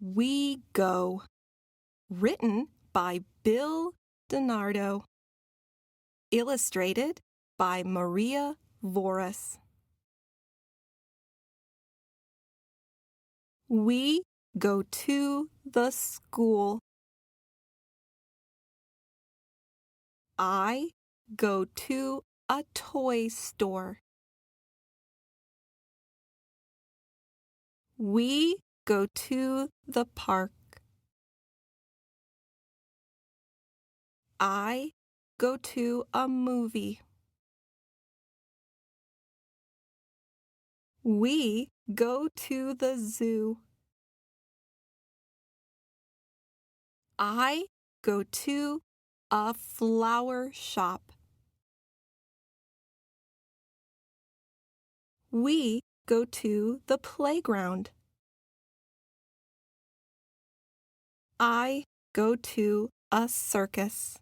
We Go, written by Bill DiNardo, illustrated by Maria Voris. We go to the school. I go to a toy store. We go to the park. I go to a movie. We go to the zoo. I go to a flower shop. We go to the playground. I go to a circus.